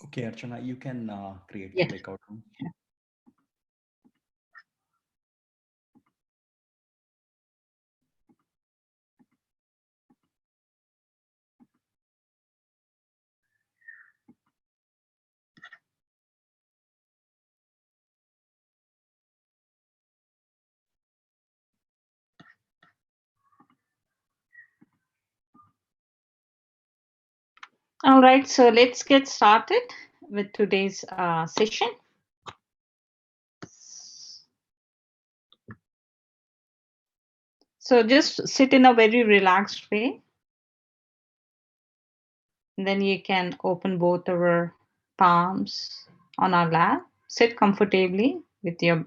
Okay, Archana, you can create the Yes. breakout room. All right, so let's get started with today's session. So just sit in a very relaxed way. And then you can open both our palms on our lap. Sit comfortably with your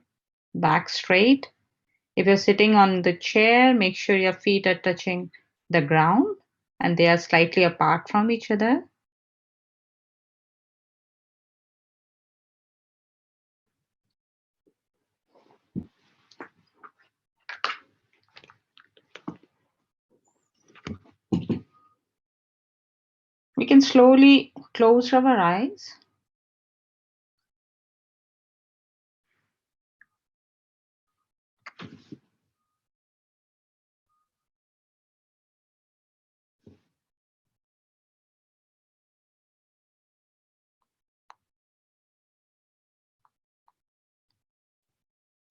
back straight. If you're sitting on the chair, make sure your feet are touching the ground and they are slightly apart from each other. We can slowly close our eyes.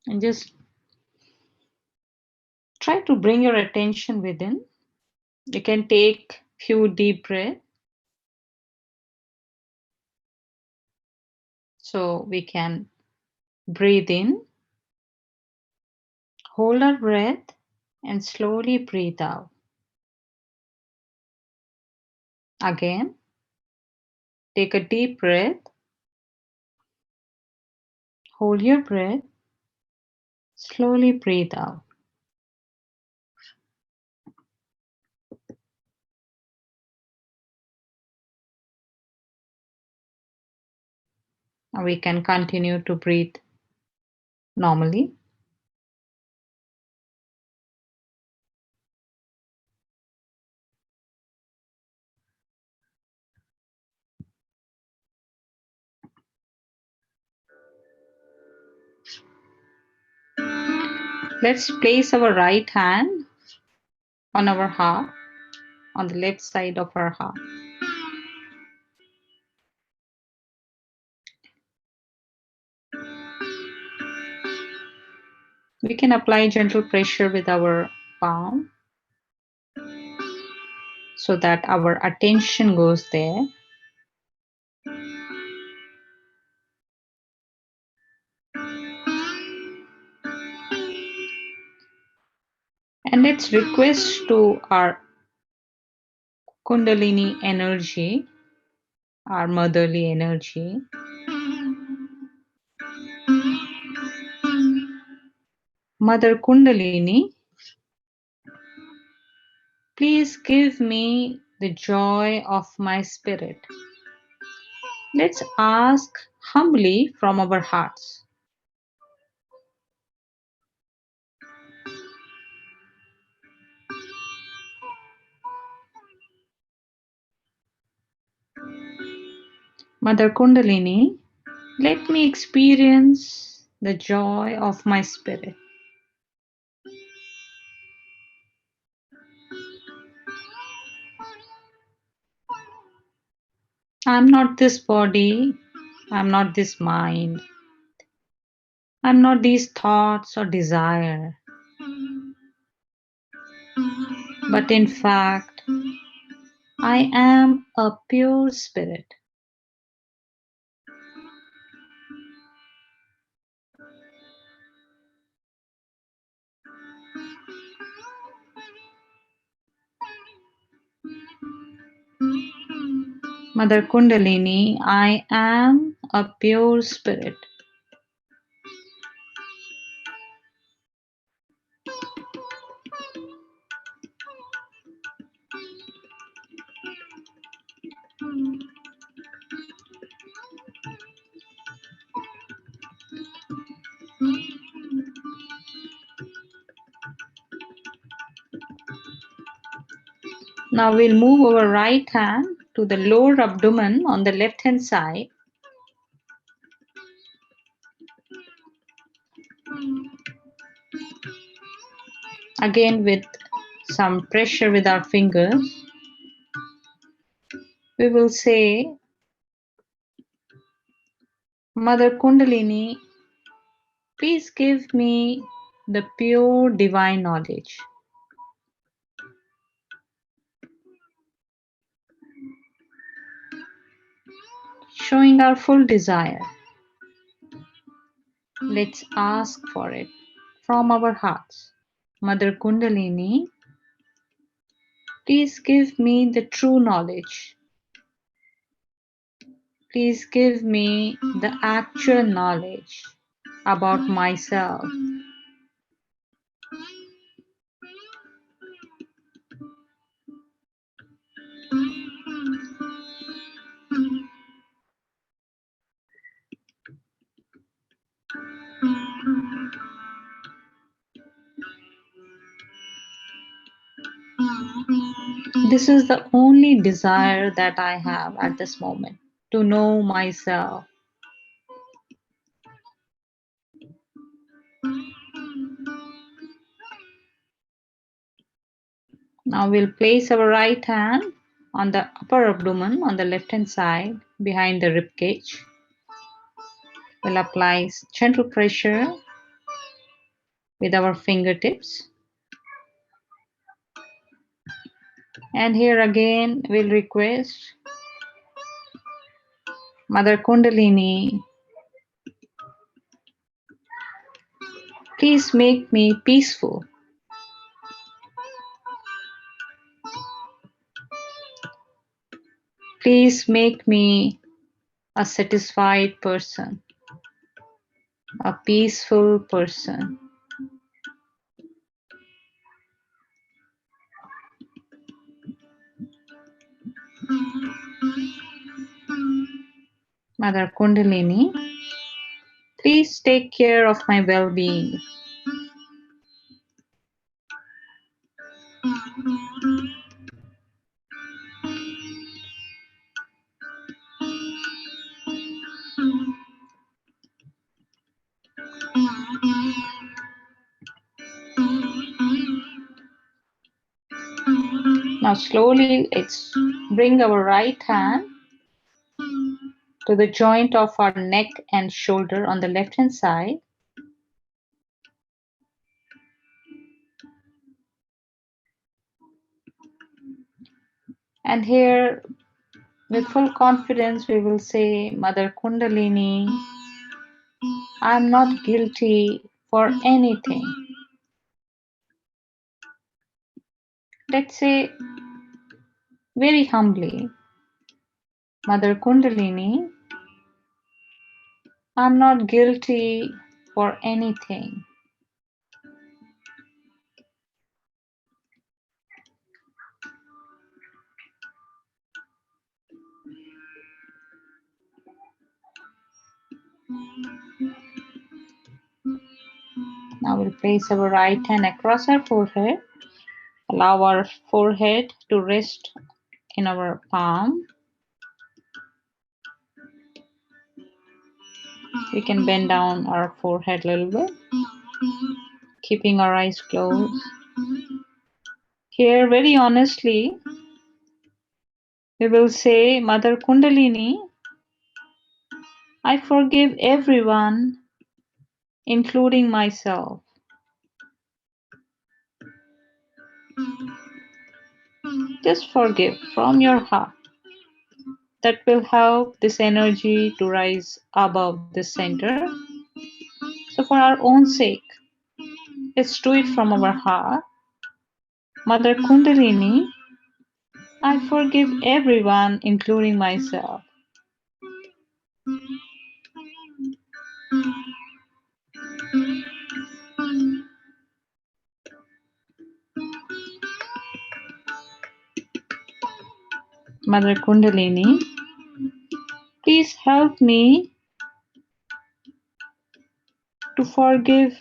And just try to bring your attention within. You can take few deep breaths. So we can breathe in, hold our breath, and slowly breathe out. Again, take a deep breath, hold your breath, slowly breathe out. And we can continue to breathe normally. Let's place our right hand on our heart, on the left side of our heart. We can apply gentle pressure with our palm so that our attention goes there. And let's request to our Kundalini energy, our motherly energy, Mother Kundalini, please give me the joy of my spirit. Let's ask humbly from our hearts. Mother Kundalini, let me experience the joy of my spirit. I'm not this body, I'm not this mind, I'm not these thoughts or desire, but in fact, I am a pure spirit. Mother Kundalini, I am a pure spirit. Now we'll move our right hand to the lower abdomen on the left hand side Again, with some pressure with our fingers, we will say, Mother Kundalini, please give me the pure divine knowledge. Showing our full desire. Let's ask for it from our hearts. Mother Kundalini, please give me the true knowledge. Please give me the actual knowledge about myself. This is the only desire that I have at this moment, to know myself. Now we'll place our right hand on the upper abdomen on the left hand side behind the rib cage. We'll apply gentle pressure with our fingertips. And here again, we'll request Mother Kundalini, please make me peaceful. Please make me a satisfied person, a peaceful person. Mother Kundalini, please take care of my well-being. Now slowly let's bring our right hand to the joint of our neck and shoulder on the left hand side. And here, with full confidence, we will say, Mother Kundalini, I'm not guilty for anything. Let's say very humbly, Mother Kundalini, I'm not guilty for anything. Now we'll place our right hand across our forehead. Allow our forehead to rest in our palm. We can bend down our forehead a little bit, keeping our eyes closed. Here, very honestly, we will say, Mother Kundalini, I forgive everyone, including myself. Just forgive from your heart. That will help this energy to rise above the center. So, for our own sake, let's do it from our heart. Mother Kundalini, I forgive everyone, including myself. Mother Kundalini, please help me to forgive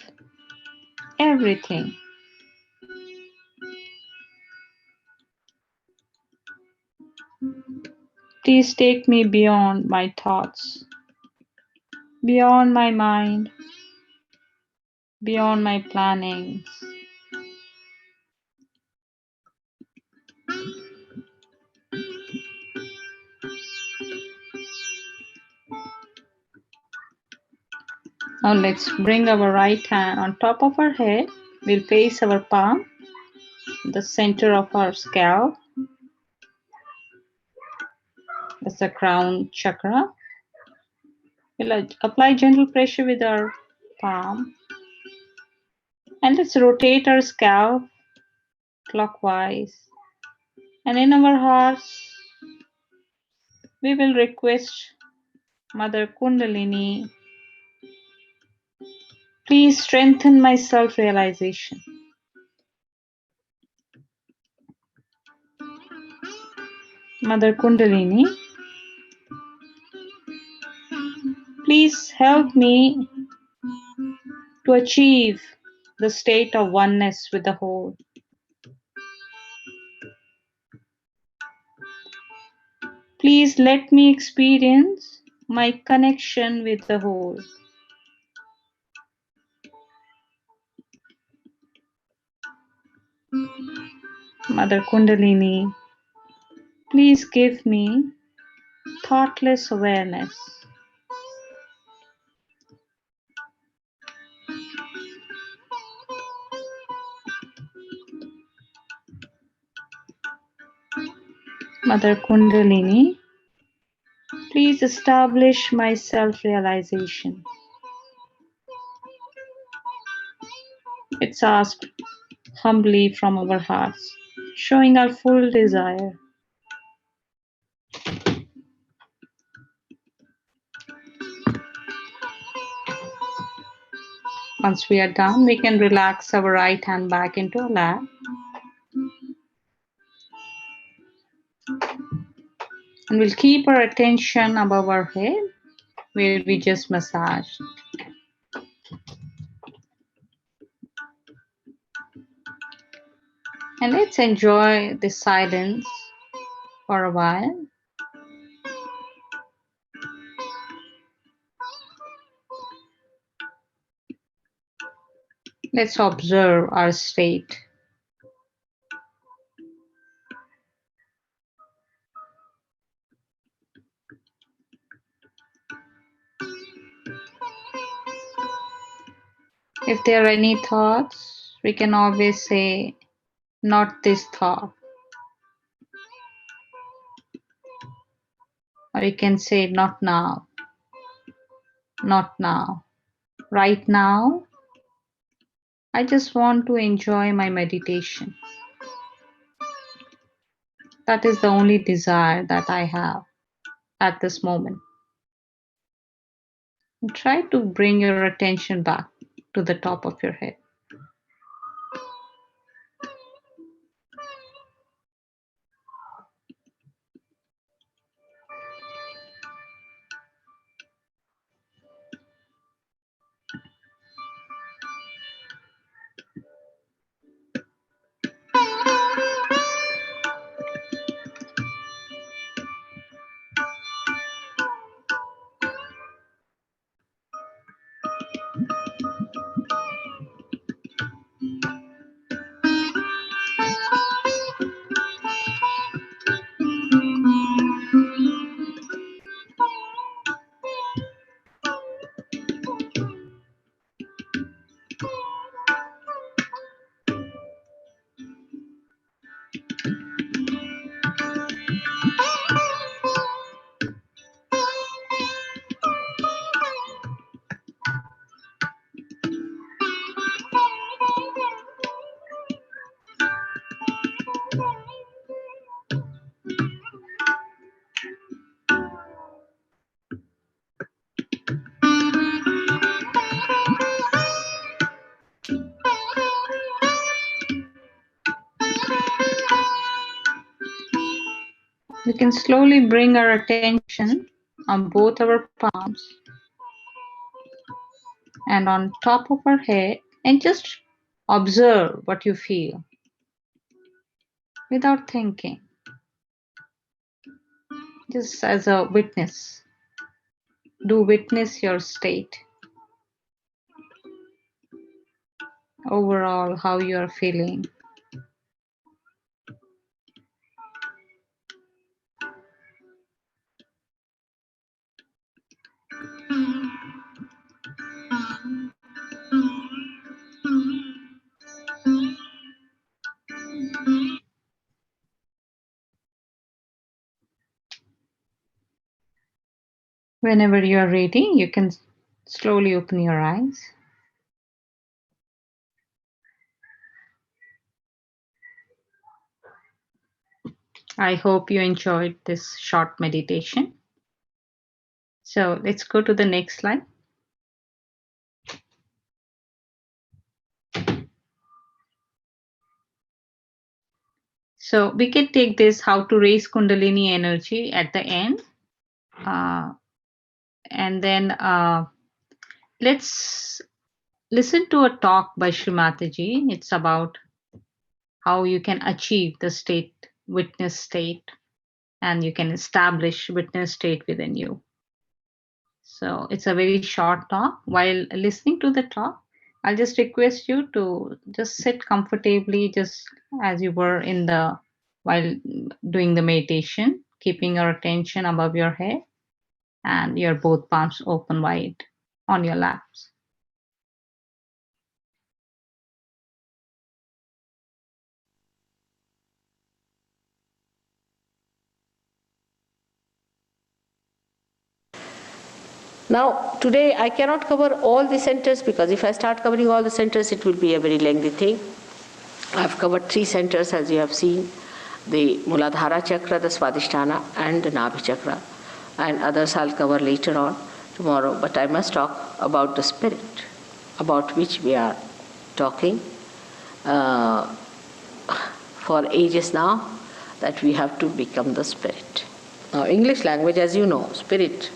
everything. Please take me beyond my thoughts, beyond my mind, beyond my plannings. Now let's bring our right hand on top of our head. We'll place our palm in the center of our scalp. That's the crown chakra. We'll apply gentle pressure with our palm. And let's rotate our scalp clockwise. And in our hearts, we will request Mother Kundalini, please strengthen my self-realization. Mother Kundalini, please help me to achieve the state of oneness with the whole. Please let me experience my connection with the whole. Mother Kundalini, please give me thoughtless awareness. Mother Kundalini, please establish my self-realization. It's asked humbly from our hearts, showing our full desire. Once we are done, we can relax our right hand back into our lap. And we'll keep our attention above our head, where we just massage. And let's enjoy the silence for a while. Let's observe our state. If there are any thoughts, we can always say, not this thought. Or you can say, not now. Not now. Right now, I just want to enjoy my meditation. That is the only desire that I have at this moment. And try to bring your attention back to the top of your head. We can slowly bring our attention on both our palms and on top of our head and just observe what you feel without thinking, just as a witness. Do witness your state. overall how you are feeling. Whenever you are ready, you can slowly open your eyes. I hope you enjoyed this short meditation. So let's go to the next slide. So we can take this how to raise Kundalini energy at the end. Uh, and then let's listen to a talk by Srimataji. It's about how you can achieve the state, witness state, and you can establish witness state within you. So it's a very short talk. While listening to the talk, I'll just request you to just sit comfortably, just as you were in the while doing the meditation, keeping your attention above your head and your both palms open wide on your laps. Now, today I cannot cover all the centers because if I start covering all the centers, it will be a very lengthy thing. I've covered 3 centers as you have seen, the Muladhara chakra, the Swadhisthana and the Nabhi chakra, and others I'll cover later on tomorrow. But I must talk about the spirit, about which we are talking for ages now, that we have to become the spirit. Now, English language, as you know, spirit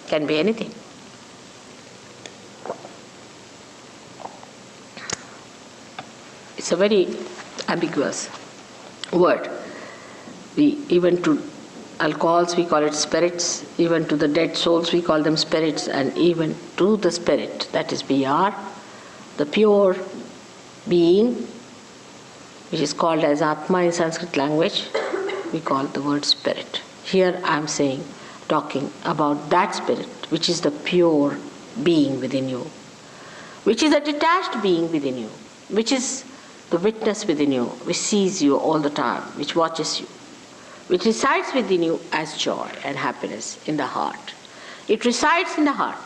can be anything. It's a very ambiguous word. Even to alcohols we call it spirits, even to the dead souls we call them spirits, and even to the spirit, that is we are, the pure being, which is called as Atma in Sanskrit language, we call the word spirit. Here I am saying, talking about that spirit, which is the pure being within you, which is a detached being within you, which is the witness within you, which sees you all the time, which watches you, which resides within you as joy and happiness in the heart. It resides in the heart.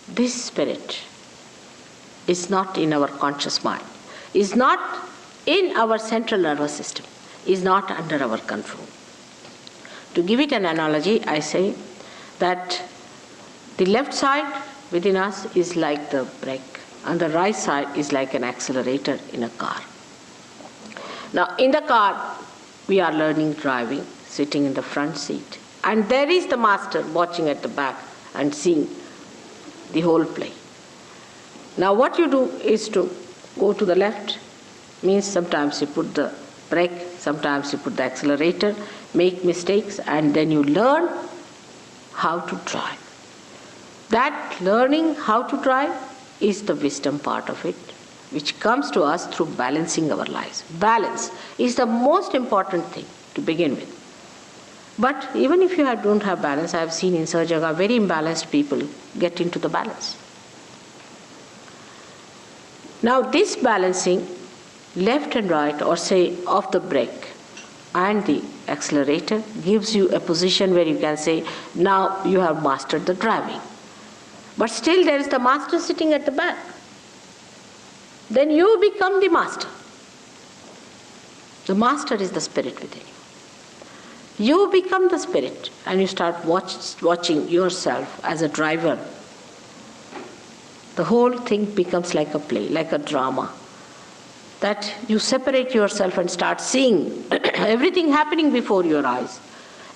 This spirit is not in our conscious mind, is not in our central nervous system, is not under our control. To give it an analogy, I say that the left side within us is like the brake, and the right side is like an accelerator in a car. Now, in the car, we are learning driving, sitting in the front seat, and there is the master watching at the back and seeing the whole play. Now, what you do is to go to the left, means sometimes you put the brake, sometimes you put the accelerator, make mistakes, and then you learn how to drive. That learning how to drive is the wisdom part of it, which comes to us through balancing our lives. Balance is the most important thing to begin with. But even if you don't have balance, I have seen in Sahaja very imbalanced people get into the balance. Now this balancing, left and right, or say of the brake and the accelerator, gives you a position where you can say, now you have mastered the driving. But still there is the master sitting at the back. Then you become the master. The master is the spirit within you. You become the spirit and you start watching yourself as a driver. The whole thing becomes like a play, like a drama. That you separate yourself and start seeing everything happening before your eyes.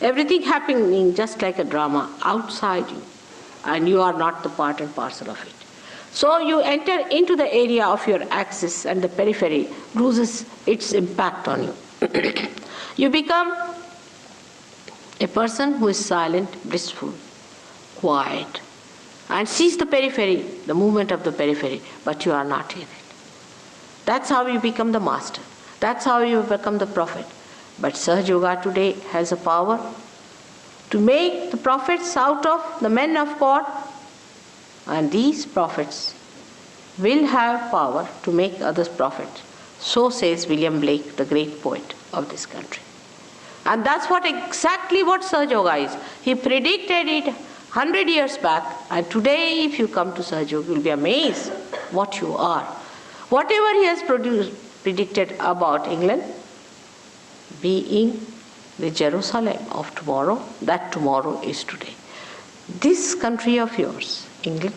Everything happening just like a drama outside you. And you are not the part and parcel of it. So you enter into the area of your axis and the periphery loses its impact on you. You become a person who is silent, blissful, quiet, and sees the periphery, the movement of the periphery, but you are not in it. That's how you become the master. That's how you become the prophet. But Sahaja Yoga today has a power to make the prophets out of the men of God, and these prophets will have power to make others prophets. So says William Blake, the great poet of this country. And that's exactly what Sahaja Yoga is. He predicted it 100 years back, and today if you come to Sahaja Yoga, you'll be amazed what you are. Whatever he has predicted about England being the Jerusalem of tomorrow, that tomorrow is today. This country of yours, England,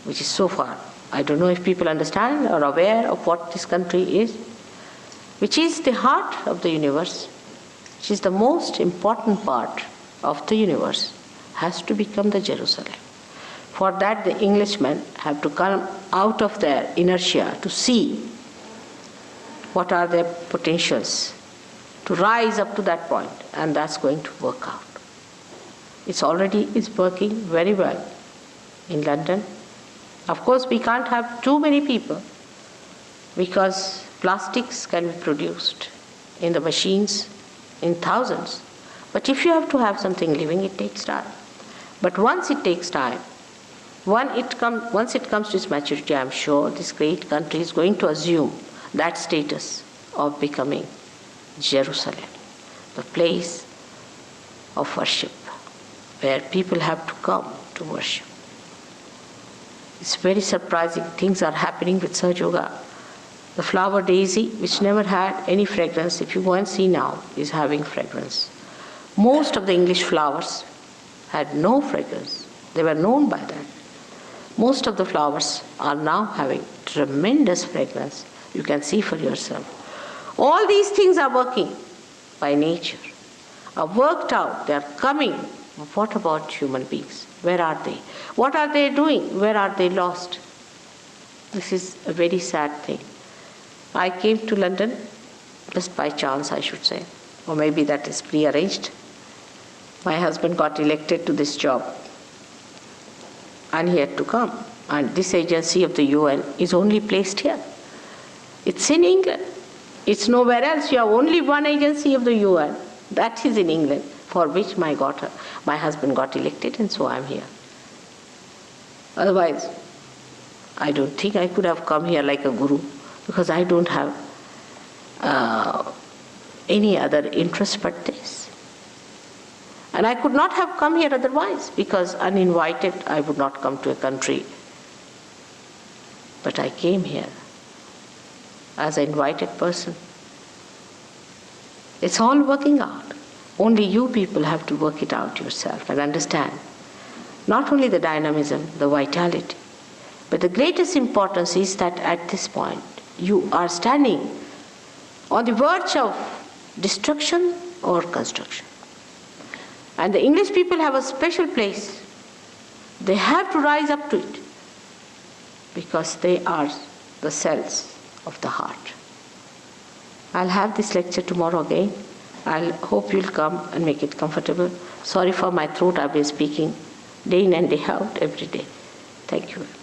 which is so far, I don't know if people understand or aware of what this country is, which is the heart of the universe, which is the most important part of the universe, has to become the Jerusalem. For that, the Englishmen have to come out of their inertia to see what are their potentials, to rise up to that point, and that's going to work out. It's working very well in London. Of course, we can't have too many people because plastics can be produced in the machines in thousands. But if you have to have something living, it takes time. But once it takes time, once it comes to its maturity, I'm sure this great country is going to assume that status of becoming Jerusalem, the place of worship, where people have to come to worship. It's very surprising. Things are happening with Sahaja Yoga. The flower daisy, which never had any fragrance, if you go and see now, is having fragrance. Most of the English flowers had no fragrance. They were known by that. Most of the flowers are now having tremendous fragrance. You can see for yourself. All these things are working by nature, are worked out, they are coming. What about human beings? Where are they? What are they doing? Where are they lost? This is a very sad thing. I came to London just by chance, I should say, or maybe that is prearranged. My husband got elected to this job, and he had to come. And this agency of the UN is only placed here. It's in England. It's nowhere else. You have only one agency of the UN. That is in England, for which my husband got elected, and so I'm here. Otherwise, I don't think I could have come here like a guru, because I don't have any other interest but this. And I could not have come here otherwise, because uninvited I would not come to a country. But I came here as an invited person. It's all working out. Only you people have to work it out yourself and understand not only the dynamism, the vitality, but the greatest importance is that at this point you are standing on the verge of destruction or construction. And the English people have a special place. They have to rise up to it because they are the cells of the heart. I'll have this lecture tomorrow again. I hope you'll come and make it comfortable. Sorry for my throat. I've been speaking day in and day out every day. Thank you very much.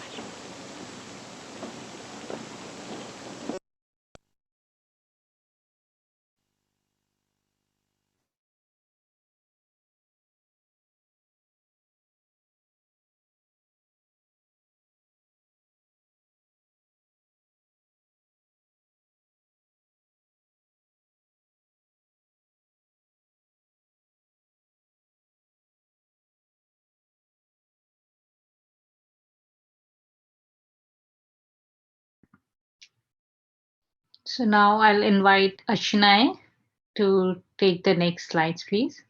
So now I'll invite Ashnay to take the next slides, please.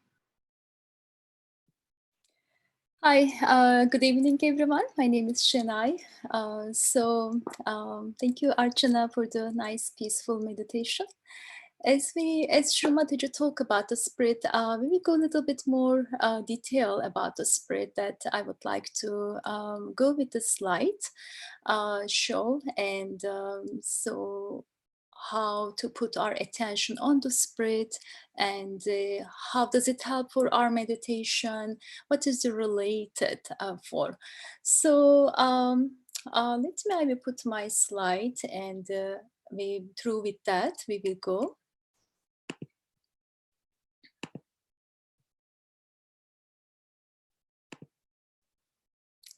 Hi, good evening, everyone. My name is Shenai. Thank you, Archana, for the nice, peaceful meditation. As Srimati talk about the spirit, we will go a little bit more detail about the spirit that I would like to go with the slide show. And how to put our attention on the spirit, and how does it help for our meditation, what is the related for. So let me maybe put my slide, and we through with that we will go.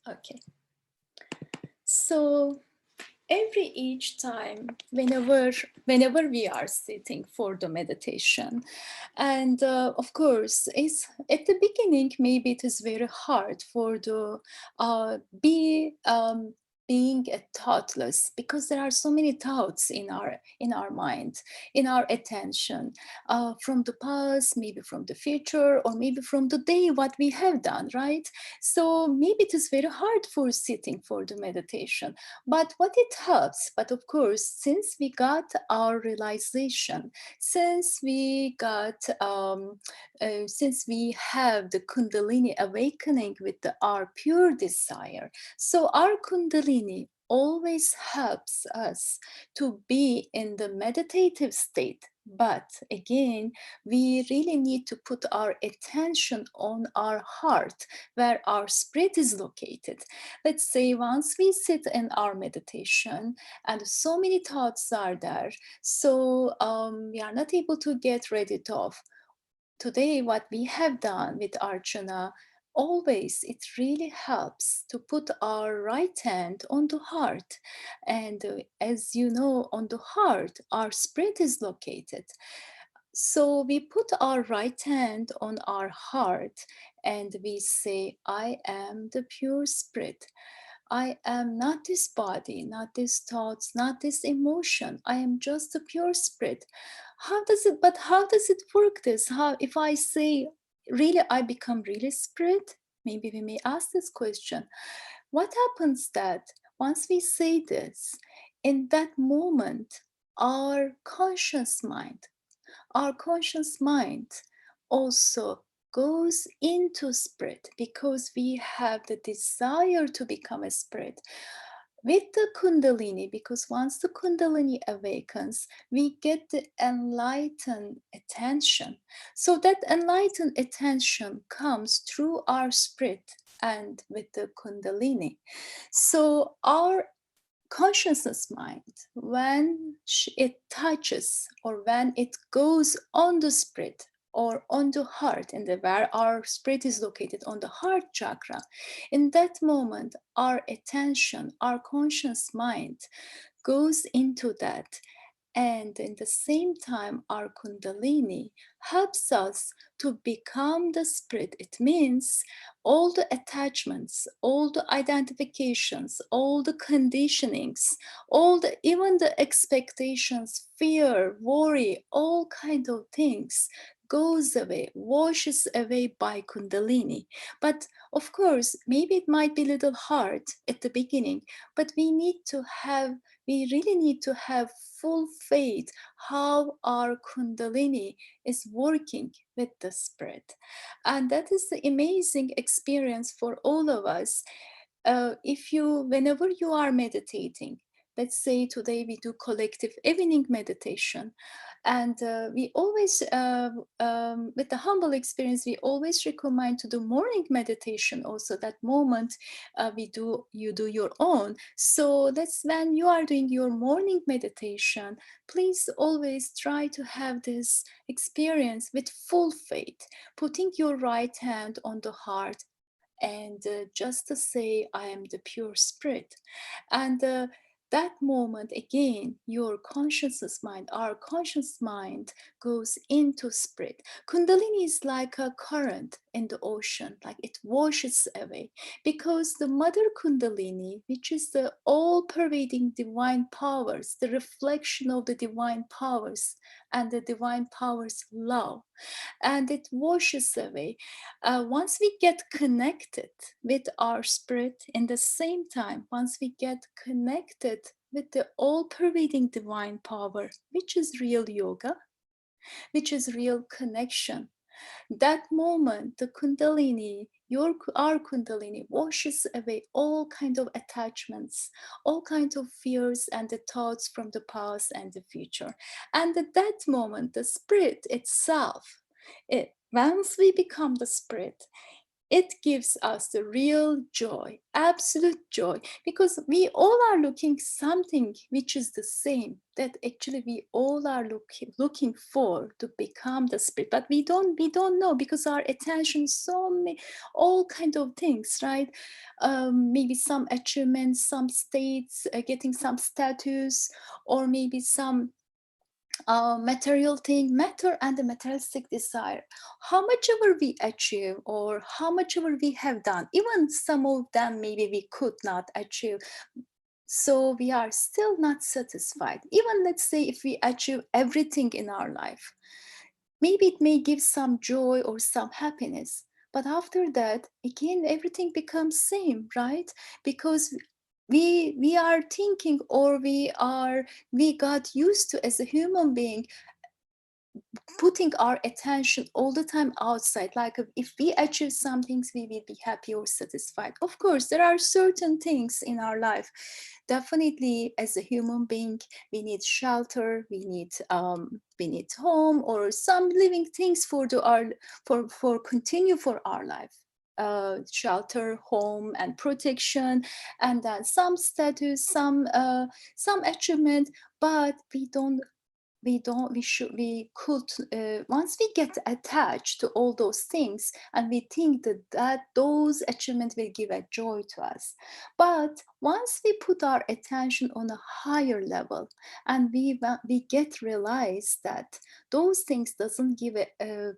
Okay, so each time whenever we are sitting for the meditation, and of course it's at the beginning, maybe it is very hard for the being a thoughtless, because there are so many thoughts in our mind, in our attention, from the past, maybe from the future, or maybe from the day what we have done, right? So maybe it is very hard for sitting for the meditation. But what it helps, but of course, since we got our realization, since we got, since we have the Kundalini awakening with our pure desire, so our Kundalini always helps us to be in the meditative state. But again, we really need to put our attention on our heart, where our spirit is located. Let's say once we sit in our meditation and so many thoughts are there, so we are not able to get rid of. Today, what we have done with Archana, always it really helps to put our right hand on the heart. And as you know, on the heart, our spirit is located. So we put our right hand on our heart and we say, I am the pure spirit. I am not this body, not these thoughts, not this emotion. I am just a pure spirit. How does it work this? How, if I say, really, I become really spirit? Maybe we may ask this question. What happens that once we say this, in that moment, our conscious mind also goes into spirit, because we have the desire to become a spirit with the Kundalini, because once the Kundalini awakens, we get the enlightened attention. So that enlightened attention comes through our spirit and with the Kundalini. So our consciousness mind, when it touches or when it goes on the spirit or on the heart, and where our spirit is located on the heart chakra, in that moment our attention, our conscious mind goes into that. And in the same time, our Kundalini helps us to become the spirit. It means all the attachments, all the identifications, all the conditionings, even the expectations, fear, worry, all kind of things goes away, washes away by Kundalini. But of course, maybe it might be a little hard at the beginning, but we really need to have full faith how our Kundalini is working with the spirit. And that is the amazing experience for all of us. Whenever you are meditating, let's say today we do collective evening meditation, and we always, with the humble experience, we always recommend to do morning meditation also. That moment you do your own. So that's when you are doing your morning meditation, please always try to have this experience with full faith, putting your right hand on the heart, and just to say, I am the pure spirit. And that moment, again, your consciousness mind, our conscious mind goes into spirit. Kundalini is like a current in the ocean, like it washes away, because the mother Kundalini, which is the all-pervading divine powers, the reflection of the divine powers and the divine powers love, and it washes away. Once we get connected with our spirit, in the same time, once we get connected with the all-pervading divine power, which is real yoga, which is real connection, That moment, the Kundalini, our Kundalini washes away all kind of attachments, all kind of fears and the thoughts from the past and the future. And at that moment, the spirit itself, once we become the spirit, it gives us the real joy, absolute joy, because we all are looking something which is the same, that actually we all are looking for to become the spirit, but we don't know, because our attention so many, all kind of things, right? Maybe some achievements, some states, getting some status, or maybe some material thing, matter and the materialistic desire. How much ever we achieve or how much ever we have done, even some of them maybe we could not achieve, so we are still not satisfied. Even let's say if we achieve everything in our life, maybe it may give some joy or some happiness, but after that again everything becomes same, right? Because we are thinking, or we got used to, as a human being, putting our attention all the time outside. Like if we achieve some things, we will be happy or satisfied. Of course, there are certain things in our life. Definitely, as a human being, we need shelter, we need home, or some living things for continue for our life. Shelter, home, and protection, and then some status, some achievement, but we could, once we get attached to all those things, and we think that those achievements will give a joy to us, but once we put our attention on a higher level, and we get realize that those things doesn't give a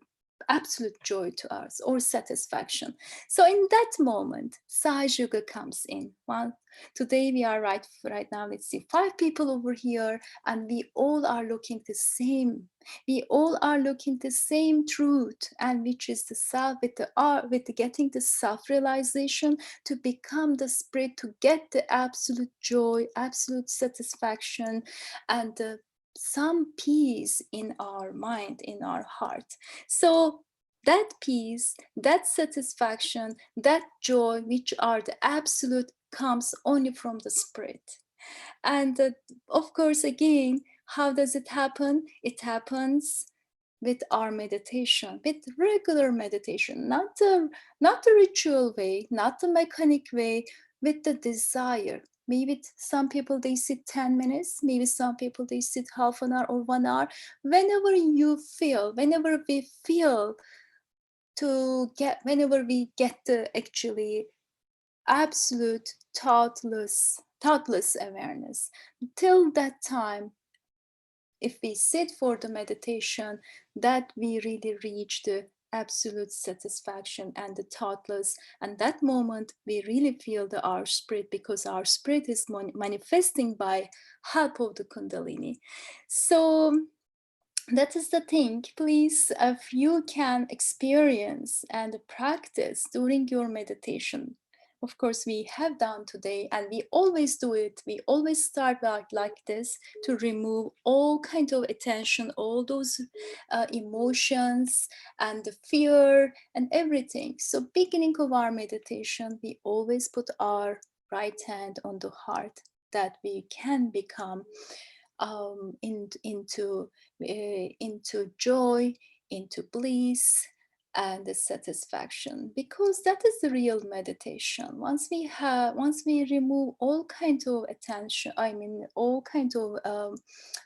absolute joy to us or satisfaction. So in that moment, Sahaja comes in. Well, today we are right now, let's see, 5 people over here, and we all are looking the same. We all are looking the same truth, and which is the self, with getting the self-realization, to become the spirit, to get the absolute joy, absolute satisfaction, and some peace in our mind, in our heart. So that peace, that satisfaction, that joy, which are the absolute, comes only from the spirit. And of course, again, how does it happen? It happens with our meditation, with regular meditation, not the ritual way, not the mechanic way, with the desire. Maybe some people, they sit 10 minutes, maybe some people, they sit half an hour or 1 hour. Whenever we feel whenever we get the actually absolute thoughtless awareness, till that time, if we sit for the meditation, that we really reach the absolute satisfaction and the thoughtless, and that moment we really feel our spirit, because our spirit is manifesting by help of the Kundalini. So that is the thing. Please, if you can experience and practice during your meditation. Of course, we have done today, and we always do it. We always start like this, to remove all kind of attention, all those emotions and the fear and everything. So beginning of our meditation, we always put our right hand on the heart, that we can become into joy, into bliss, and the satisfaction, because that is the real meditation. Once we remove all kinds of attention, I mean all kinds of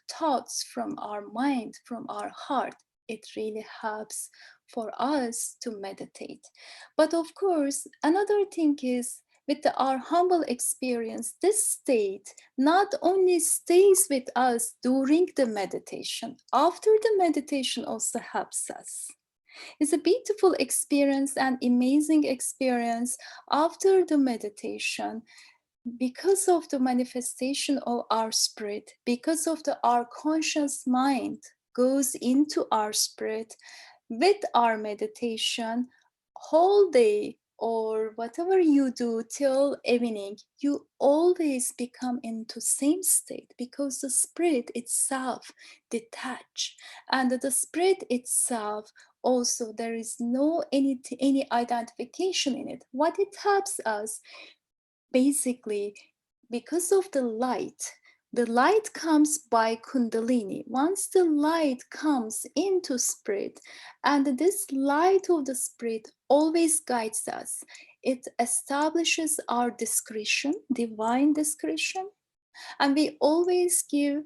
thoughts from our mind, from our heart, it really helps for us to meditate. But of course, another thing is, with our humble experience, this state not only stays with us during the meditation, after the meditation also helps us. It's a beautiful experience and amazing experience after the meditation, because of the manifestation of our spirit, because of our conscious mind goes into our spirit with our meditation whole day, or whatever you do till evening, you always become into same state, because the spirit itself detach, and the spirit itself Also, there is no any identification in it. What it helps us, basically, because of the light comes by Kundalini. Once the light comes into spirit, and this light of the spirit always guides us, it establishes our discretion, divine discretion, and we always give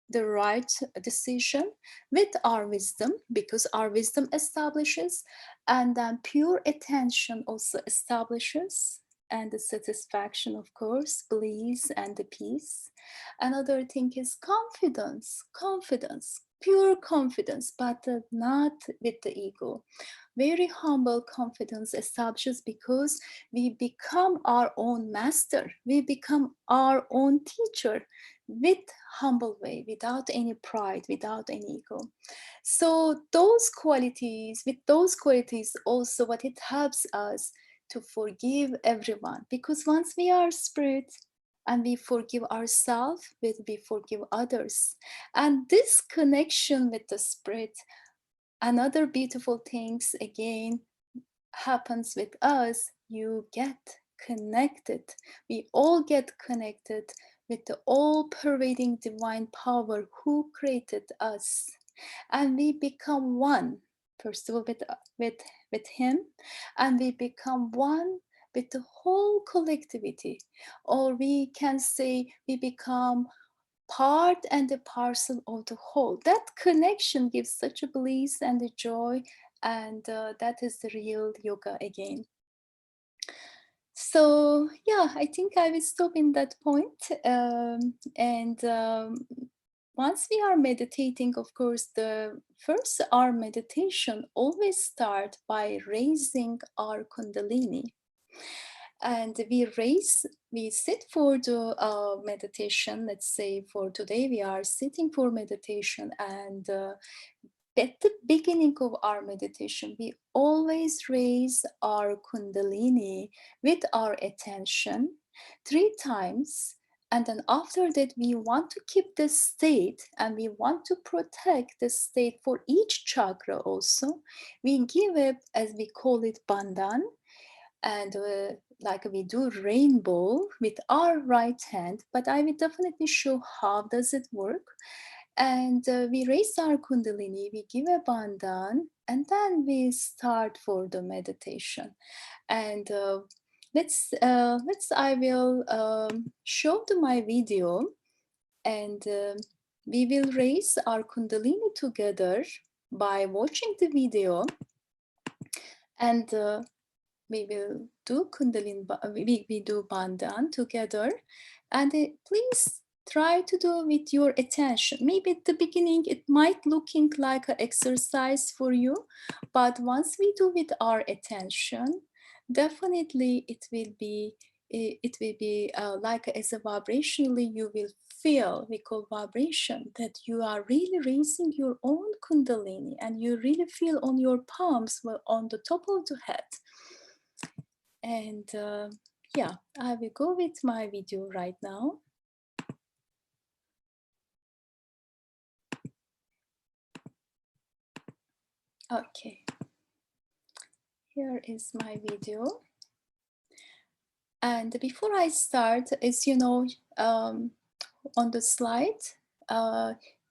the right decision with our wisdom, because our wisdom establishes, and then pure attention also establishes, and the satisfaction, of course, bliss and the peace. Another thing is confidence, pure confidence, but not with the ego. Very humble confidence establishes, because we become our own master, we become our own teacher, with humble way, without any pride, without any ego. So with those qualities also, what it helps us to forgive everyone, because once we are spirit and we forgive ourselves, we forgive others. And this connection with the spirit, another beautiful things again happens with us. You get connected. We all get connected with the all-pervading divine power who created us, and we become one. First of all, with him, and we become one with the whole collectivity, or we can say we become part and a parcel of the whole. That connection gives such a bliss and a joy, and that is the real yoga again. So yeah, I think I will stop in that point. Once we are meditating, of course, our meditation always start by raising our Kundalini. And we sit for the meditation. Let's say for today, we are sitting for meditation, and at the beginning of our meditation, we always raise our Kundalini with our attention 3 times. And then after that, we want to keep this state, and we want to protect this state for each chakra also. We give it, as we call it, bandhan. And like we do rainbow with our right hand, but I will definitely show how does it work. And we raise our Kundalini, we give a bandhan, and then we start for the meditation. And I will show to my video, and we will raise our Kundalini together by watching the video, and we will do Kundalini, we do bandhan together, and please try to do with your attention. Maybe at the beginning it might looking like an exercise for you, but once we do with our attention, definitely it will be like as a vibrationally you will feel, we call vibration, that you are really raising your own Kundalini, and you really feel on your palms, well, on the top of the head. And yeah, I will go with my video right now. Okay, here is my video. And before I start, as you know, on the slide,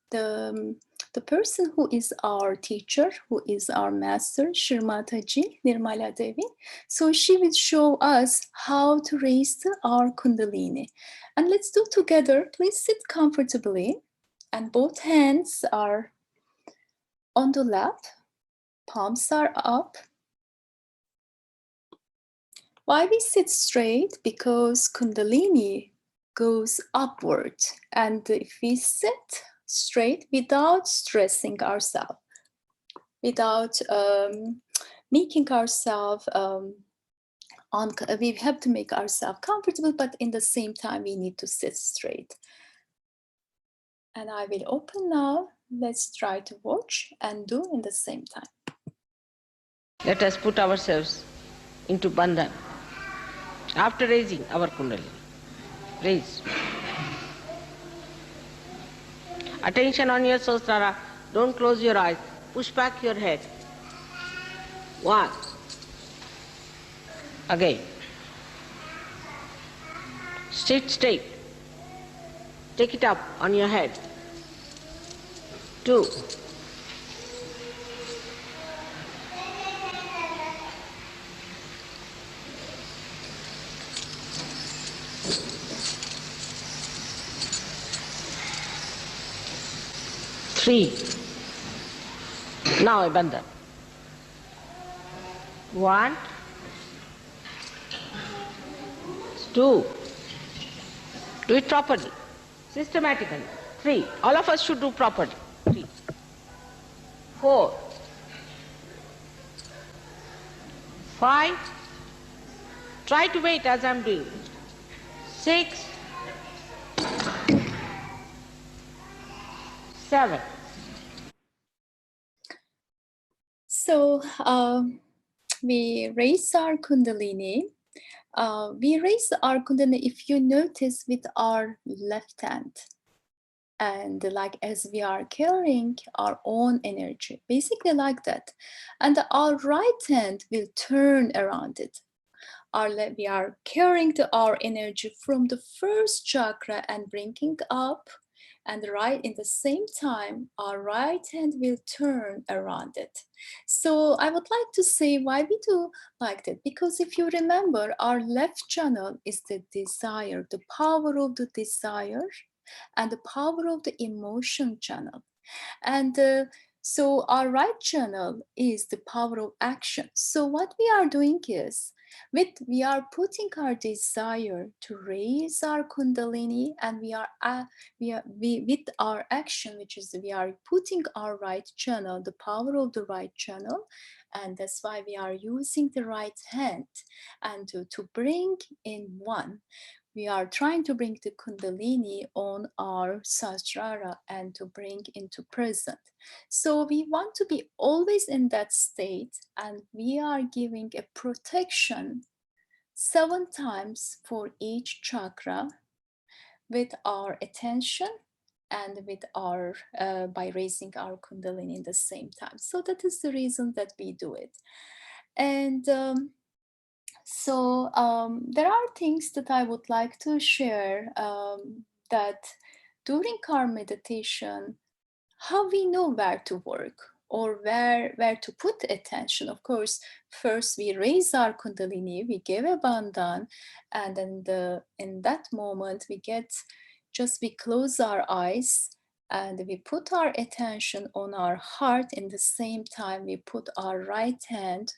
the person who is our teacher, who is our master, Shrimataji Nirmala Devi, so she will show us how to raise our Kundalini. And let's do together. Please sit comfortably, and both hands are on the lap, palms are up. Why we sit straight? Because Kundalini goes upward, and if we sit straight without stressing ourselves, without making ourselves we have to make ourselves comfortable, but in the same time we need to sit straight. And I will open now. Let's try to watch and do in the same time. Let us put ourselves into bandhan. After raising our Kundalini, raise. Attention on your Sahasrara. Don't close your eyes. Push back your head. 1. Again. Sit straight. Take it up on your head. 2. 3. Now abandon. 1, 2. Do it properly, systematically. 3. All of us should do properly. 3. 4. 5. Try to wait as I'm doing. 6. 7. So we raise our Kundalini. We raise our Kundalini, if you notice, with our left hand. And like as we are carrying our own energy, basically like that. And our right hand will turn around it. We are carrying our energy from the first chakra and bringing up, and right in the same time, our right hand will turn around it. So I would like to say why we do like that, because if you remember, our left channel is the desire, the power of the desire, and the power of the emotion channel. And so our right channel is the power of action. So what we are doing is, we are putting our desire to raise our Kundalini, and with our action, which is we are putting our right channel, the power of the right channel, and that's why we are using the right hand, and to bring in one. We are trying to bring the Kundalini on our Sahasrara and to bring into present. So we want to be always in that state, and we are giving a protection 7 times for each chakra with our attention and with our, by raising our Kundalini in the same time. So that is the reason that we do it. And so there are things that I would like to share, that during our meditation, how we know where to work or where to put attention. Of course, first we raise our Kundalini, we give a bandhan, and then in that moment we close our eyes and we put our attention on our heart. In the same time, we put our right hand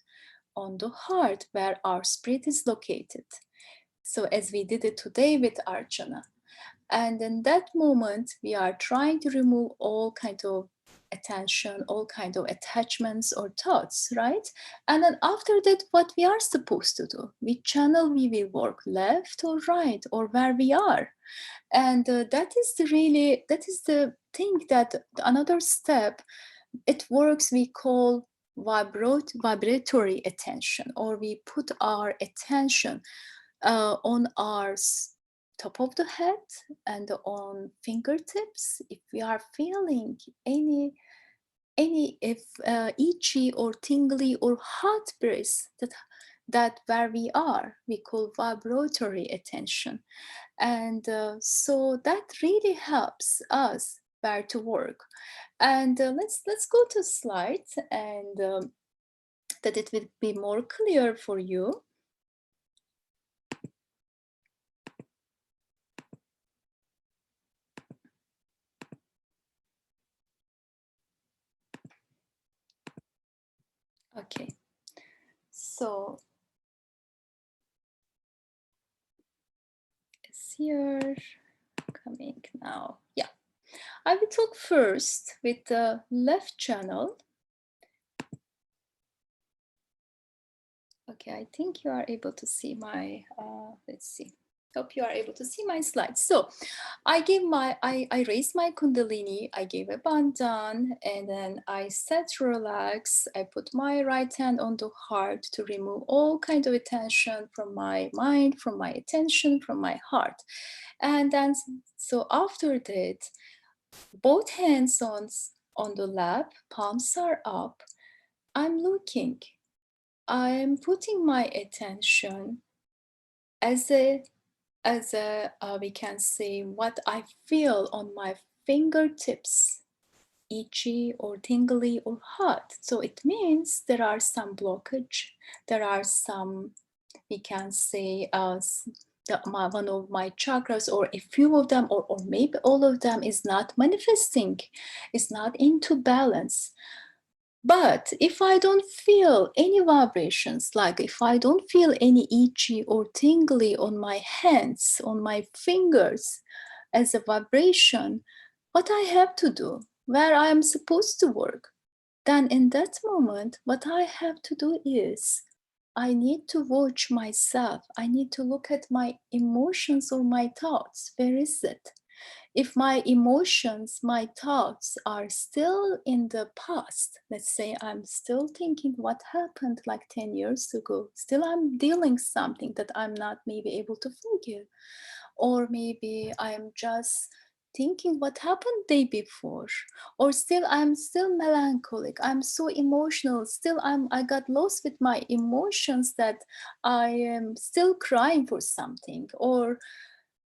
on the heart where our spirit is located. So as we did it today with Archana. And in that moment, we are trying to remove all kind of attention, all kind of attachments or thoughts, right? And then after that, what we are supposed to do, which channel we will work, left or right, or where we are. And that is the thing, that another step, it works, we call vibratory attention, or we put our attention on our top of the head and on fingertips. If we are feeling any itchy or tingly or hot breath, that where we are, we call vibratory attention. And so that really helps us where to work. And let's go to slides, and that it will be more clear for you. Okay, so it's here, coming now. Yeah, I will talk first with the left channel. Okay, I think you are able to see my, let's see. Hope you are able to see my slides. So I raised my Kundalini, I gave a bandhan, and then I sat relax. I put my right hand on the heart to remove all kind of attention from my mind, from my attention, from my heart. And then, so after that, both hands on the lap, palms are up. I'm looking I'm putting my attention as a we can say what I feel on my fingertips, itchy or tingly or hot. So it means there are some blockage, there are some, we can say, one of my chakras or a few of them or maybe all of them is not manifesting, is not into balance. But if I don't feel any vibrations, like if I don't feel any itchy or tingly on my hands, on my fingers as a vibration, what I have to do, where I am supposed to work, then in that moment, what I have to do is I need to watch myself. I need to look at my emotions or my thoughts. Where is it? If my emotions, my thoughts are still in the past, let's say I'm still thinking what happened like 10 years ago, still I'm dealing something that I'm not maybe able to forgive, or maybe I'm just thinking what happened day before, or still I'm still melancholic, I'm so emotional, still I got lost with my emotions that I am still crying for something, or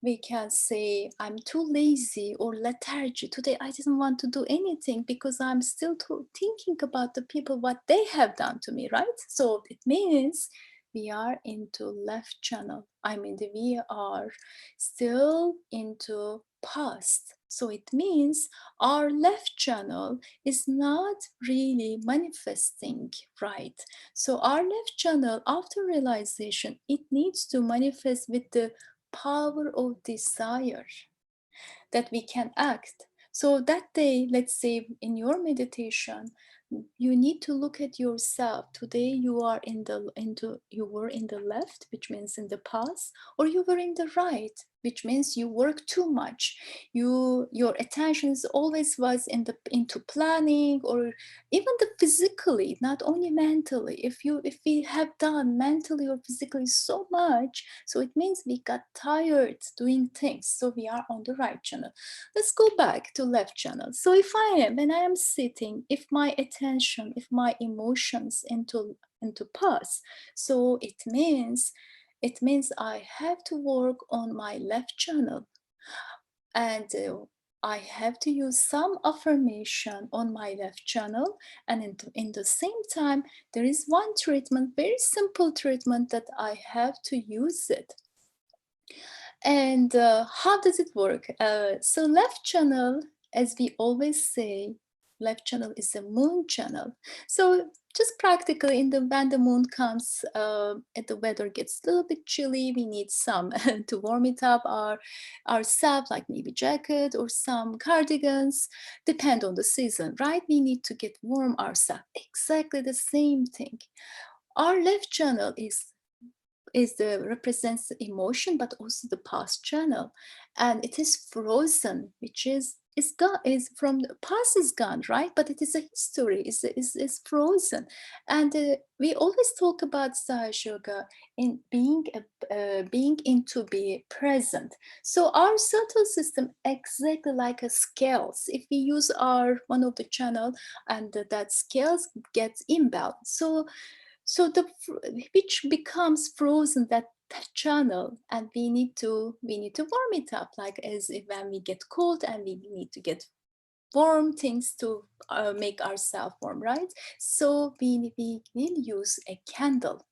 we can say I'm too lazy or lethargy. Today I didn't want to do anything because I'm still thinking about the people, what they have done to me, right? So it means we are into left channel. I mean, we are still into past. So it means our left channel is not really manifesting right. So our left channel, after realization, it needs to manifest with the power of desire that we can act. So that day, let's say in your meditation, you need to look at yourself. Today you are you were in the left, which means in the past, or you were in the right, which means you work too much. Your attention always was into planning, or even the physically, not only mentally. If we have done mentally or physically so much, so it means we got tired doing things. So we are on the right channel. Let's go back to left channel. So if when I am sitting, if my attention, if my emotions into past, so it means I have to work on my left channel, and I have to use some affirmation on my left channel. And in the same time, there is one treatment, very simple treatment, that I have to use it. And how does it work? So left channel, as we always say, left channel is a moon channel. So just practically when the moon comes and the weather gets a little bit chilly, we need some to warm it up ourselves, like maybe jacket or some cardigans, depend on the season, right? We need to get warm ourselves. Exactly the same thing. Our left channel represents emotion, but also the past channel, and it is frozen, which is gone, is from the past, is gone, right? But it is a history, is frozen. And we always talk about Sahaja in being into be present. So our subtle system, exactly like a scales, if we use our one of the channel and that scales gets imbalanced, so which becomes frozen, that channel, and we need to warm it up, like as if when we get cold and we need to get warm things to make ourselves warm, right? So we will use a candle.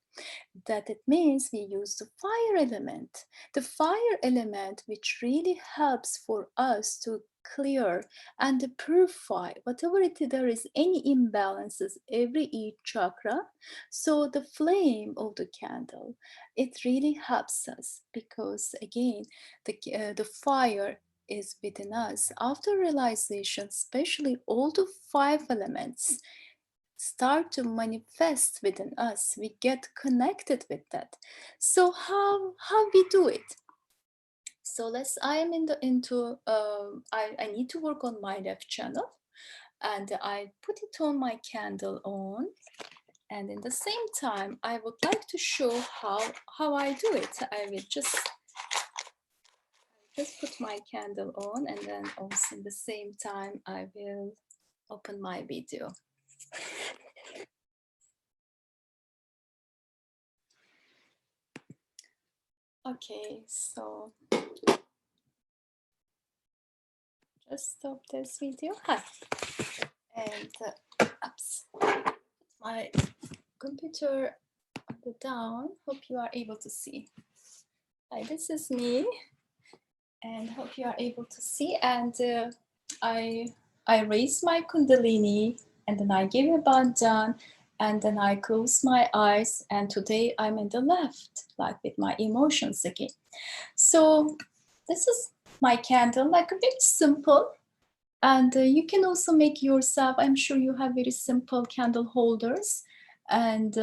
That it means we use the fire element. The fire element, which really helps for us to clear and to purify whatever there is any imbalances every each chakra. So the flame of the candle, it really helps us, because again the fire is within us. After realization, especially all the five elements start to manifest within us, we get connected with that. So how we do it? So I am I need to work on my left channel, and I put it on my candle on, and in the same time I would like to show how I do it. I will just put my candle on, and then also in the same time I will open my video. Okay, so just stop this video. Hi. And oops, put my computer down. Hope you are able to see. Hi, this is me, and hope you are able to see. And I raise my Kundalini, and then I give a bandhan, and then I close my eyes. And today I'm in the left, like with my emotions again. So this is my candle, like a bit simple. And you can also make yourself, I'm sure you have very simple candle holders. And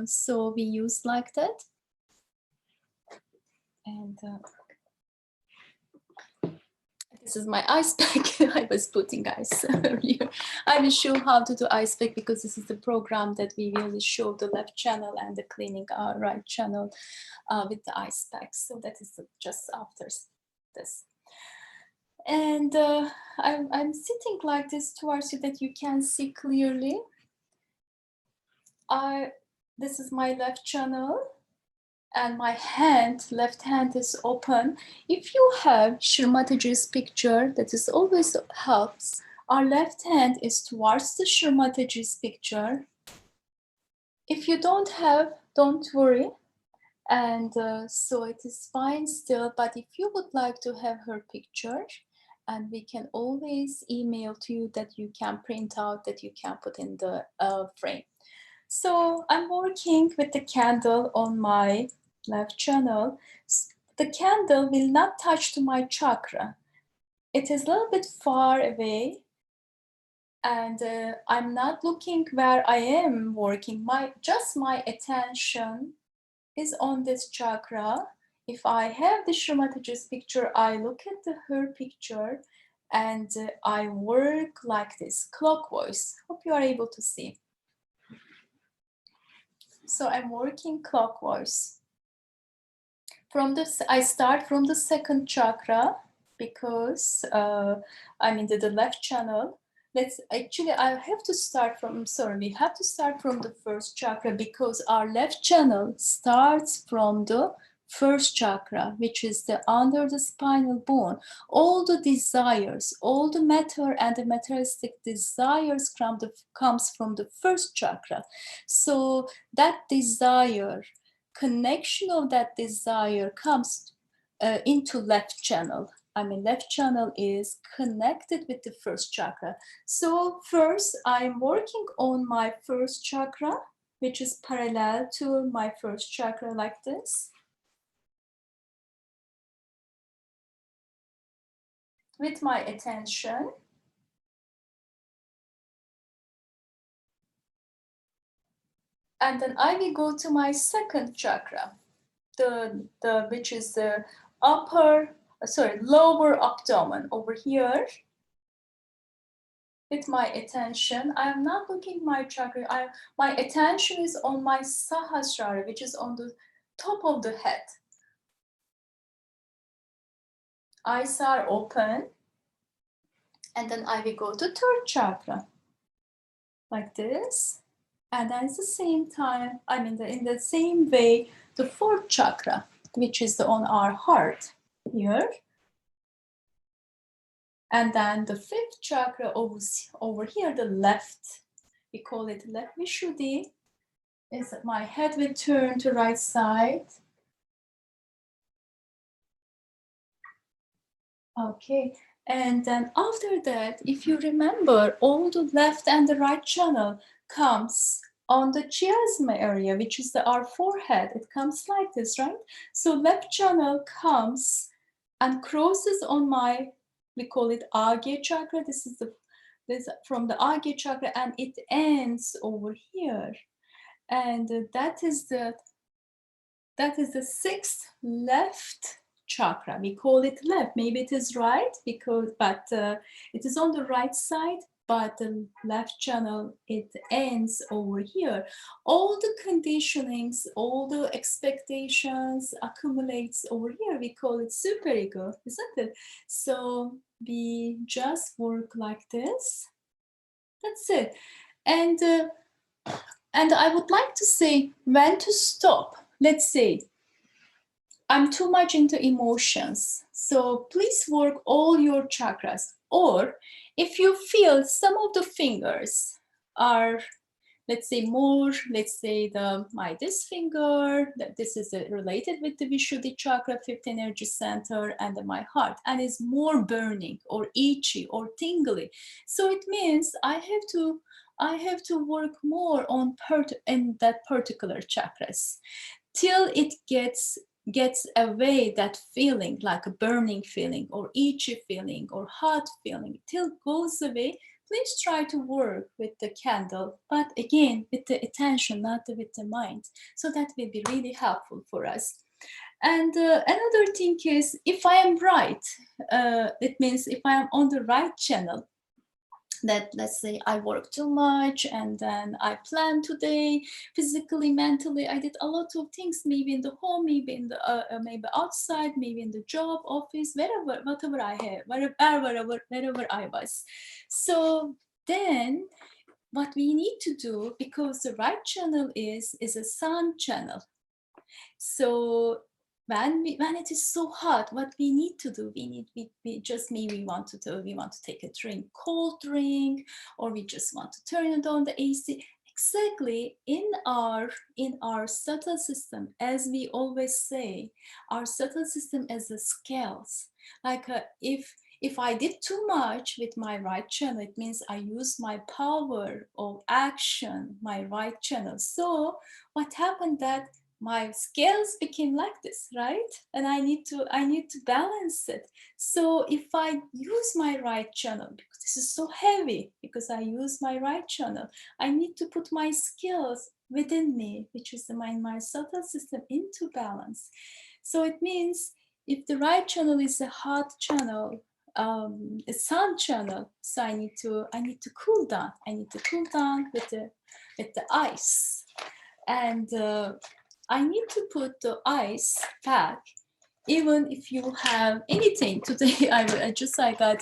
so we use like that. And this is my ice pack. I was putting ice earlier. I will show how to do ice pack because this is the program that we will show the left channel and the cleaning our right channel with the ice pack. So that is just after this. And I'm sitting like this towards you that you can see clearly. This is my left channel, and my left hand is open. If you have Shri Mataji's picture, that is always helps. Our left hand is towards the Shri Mataji's picture. If you don't have, don't worry. And so it is fine still, but if you would like to have her picture, and we can always email to you that you can print out, that you can put in the frame. So I'm working with the candle on my left channel. The candle will not touch to my chakra. It is a little bit far away, and I'm not looking where I am working. Just my attention is on this chakra. If I have the Shri Mataji's picture, I look at her picture and I work like this, clockwise. Hope you are able to see. So I'm working clockwise. I start from the second chakra because I'm in the left channel. I have to start from, we have to start from the first chakra because our left channel starts from the first chakra, which is under the spinal bone. All the desires, all the matter and the materialistic desires comes from the first chakra. So that desire, connection of that desire comes into left channel. Left channel is connected with the first chakra. So first I'm working on my first chakra, which is parallel to my first chakra like this. With my attention. And then I will go to my second chakra, which is the lower abdomen over here. With my attention, I am not looking my chakra. My attention is on my Sahaja, which is on the top of the head. Eyes are open. And then I will go to third chakra, like this. And at the same time, in the same way, the fourth chakra, which is on our heart here. And then the fifth chakra over here, the left, we call it left Vishuddhi, is my head will turn to right side. Okay, and then after that, if you remember, all the left and the right channel comes on the chiasma area, which is our forehead. It comes like this, right? So left channel comes and crosses on we call it Agya chakra. This is from the Agya chakra, and it ends over here. And that is the sixth left chakra. We call it left. Maybe it is right but it is on the right side, but the left channel, it ends over here. All the conditionings, all the expectations accumulates over here. We call it superego, isn't it? So we just work like this. That's it. And I would like to say when to stop. Let's say I'm too much into emotions. So please work all your chakras. Or if you feel some of the fingers are, let's say more, let's say my this finger, that this is related with the Vishuddhi chakra, fifth energy center, and my heart, and is more burning or itchy or tingly. So it means I have to work more on in that particular chakras till it gets away that feeling, like a burning feeling or itchy feeling or hot feeling, till it goes away. Please try to work with the candle, but again, with the attention, not with the mind. So that will be really helpful for us. And another thing is, if I am right, it means if I am on the right channel, that let's say I work too much and then I plan today physically, mentally, I did a lot of things, maybe in the home, maybe in the maybe outside, maybe in the job, office, whatever I have, wherever I was. So then what we need to do, because the right channel is a sun channel. So when it is so hot, what we need to do, we just maybe want to take a drink, cold drink, or we just want to turn it on the AC. Exactly, in our subtle system, as we always say, our subtle system is the scales. Like if I did too much with my right channel, it means I use my power of action, my right channel. So what happened that my scales became like this, right? And I need to balance it. So if I use my right channel, because this is so heavy, because I use my right channel, I need to put my skills within me, which is my subtle system, into balance. So it means if the right channel is a hot channel, a sun channel, so I need to cool down. I need to cool down with the ice, and I need to put the ice pack. Even if you have anything today, I got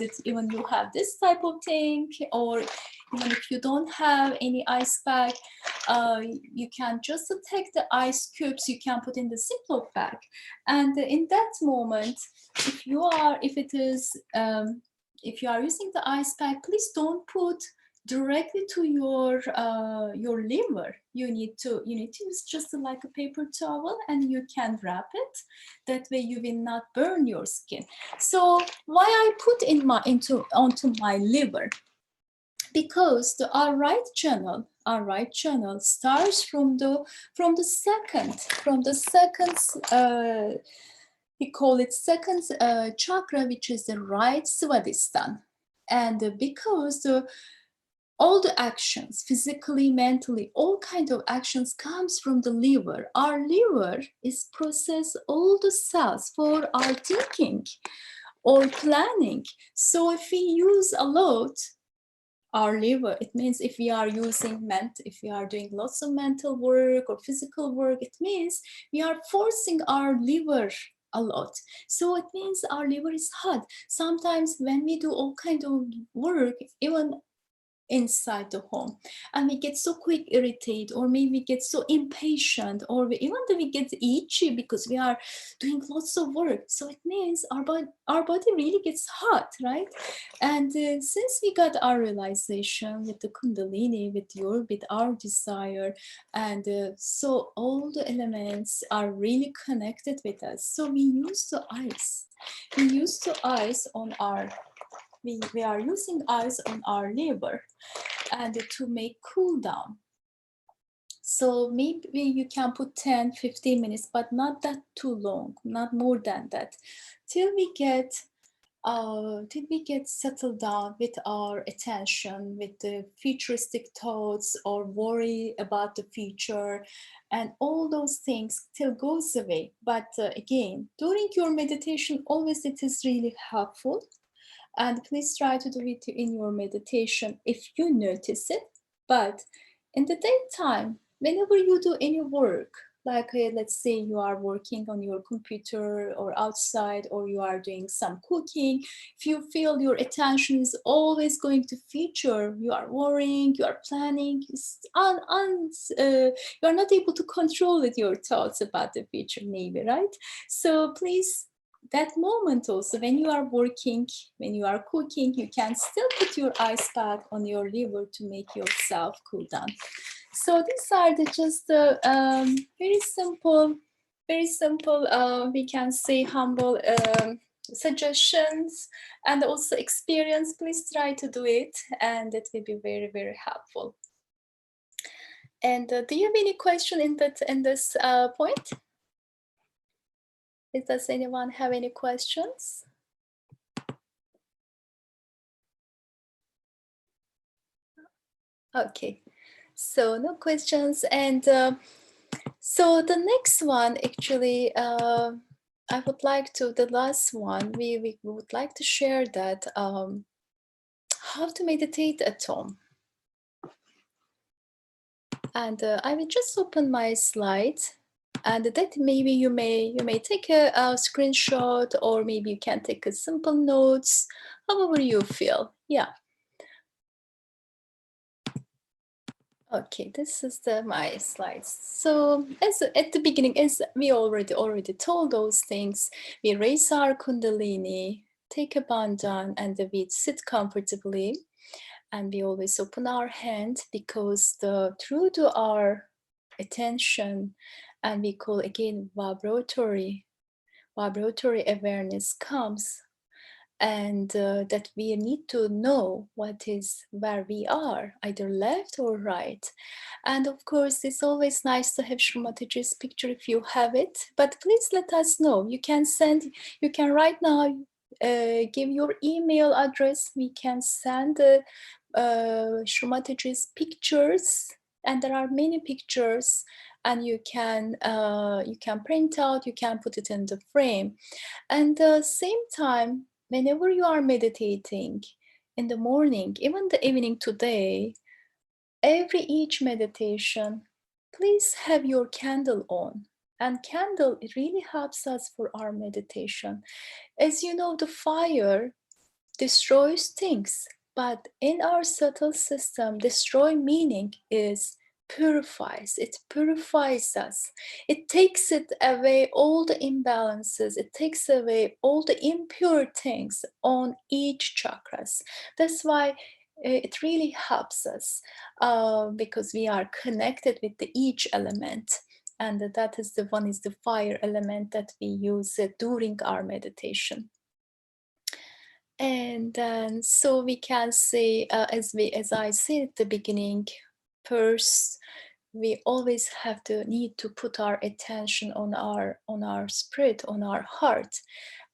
it. Even you have this type of thing, or even if you don't have any ice pack, you can just take the ice cubes. You can put in the Ziploc bag, and in that moment, if you are using the ice pack, please don't put directly to your liver. You need to use just like a paper towel, and you can wrap it. That way you will not burn your skin. So why I put onto my liver? Because our right channel starts from the second we call it second chakra, which is the right Svadhisthana. And because all the actions, physically, mentally, all kind of actions comes from the liver. Our liver is process all the cells for our thinking or planning. So if we use a lot our liver, it means if we are doing lots of mental work or physical work, it means we are forcing our liver a lot. So it means our liver is hot. Sometimes when we do all kind of work, even inside the home, and we get so quick irritated, or maybe we get so impatient, or even though we get itchy because we are doing lots of work. So it means our body really gets hot, right? And since we got our realization with the Kundalini, with our desire, and so all the elements are really connected with us. So we use the ice. We are using ice on our liver and to make cool down. So maybe you can put 10-15 minutes, but not that too long, not more than that, till we get settled down with our attention, with the futuristic thoughts or worry about the future, and all those things till goes away. But again, during your meditation, always it is really helpful. And please try to do it in your meditation if you notice it. But in the daytime, whenever you do any work, Like let's say you are working on your computer or outside, or you are doing some cooking. If you feel your attention is always going to future, you are worrying, you are planning, you are not able to control it, your thoughts about the future maybe, right? So please, that moment also, when you are working, when you are cooking, you can still put your ice pack on your liver to make yourself cool down. So these are just very simple, we can say humble suggestions and also experience. Please try to do it, and it will be very, very helpful. And do you have any question in this point? Does anyone have any questions? Okay, so no questions. And so the next one, actually, I would like to, the last one, we would like to share that how to meditate at home. And I will just open my slides, and that maybe you may take a screenshot, or maybe you can take a simple notes, however you feel. Yeah. Okay, this is my slides. So as at the beginning, as we already told those things, we raise our kundalini, take a bandhan, and we sit comfortably, and we always open our hand, because through to our attention, and we call again vibratory awareness comes. And that we need to know what is where we are, either left or right. And of course, it's always nice to have Srimatiji's picture if you have it, but please let us know. You can right now give your email address. We can send Srimatiji's pictures, and there are many pictures, and you can print out, you can put it in the frame. And the same time, whenever you are meditating in the morning, even the evening today, each meditation, please have your candle on. And candle, it really helps us for our meditation. As you know, the fire destroys things, but in our subtle system, destroy meaning is purifies. It purifies us. It takes it away all the imbalances. It takes away all the impure things on each chakras. That's why it really helps us, because we are connected with each element. And that is the fire element that we use during our meditation. And then, so we can say, as I said at the beginning, first, we always have the need to put our attention on our spirit, on our heart,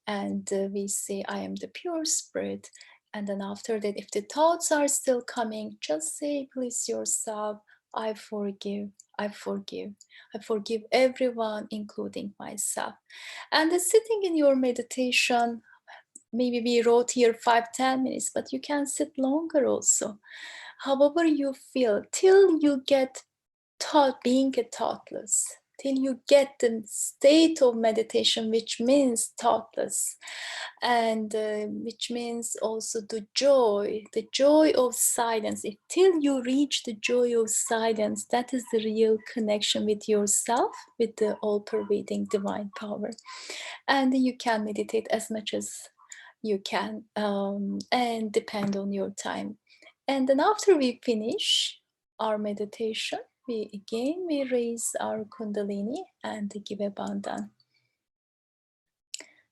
and we say, "I am the pure spirit." And then after that, if the thoughts are still coming, just say, please yourself, "I forgive. I forgive. I forgive everyone, including myself." And sitting in your meditation, maybe we wrote here 5-10 minutes, but you can sit longer also. However you feel, till you get being a thoughtless, till you get the state of meditation, which means thoughtless, and which means also the joy of silence. Till you reach the joy of silence, that is the real connection with yourself, with the all-pervading divine power. And you can meditate as much as you can, and depend on your time. And then after we finish our meditation, we raise our kundalini and give a bandhan.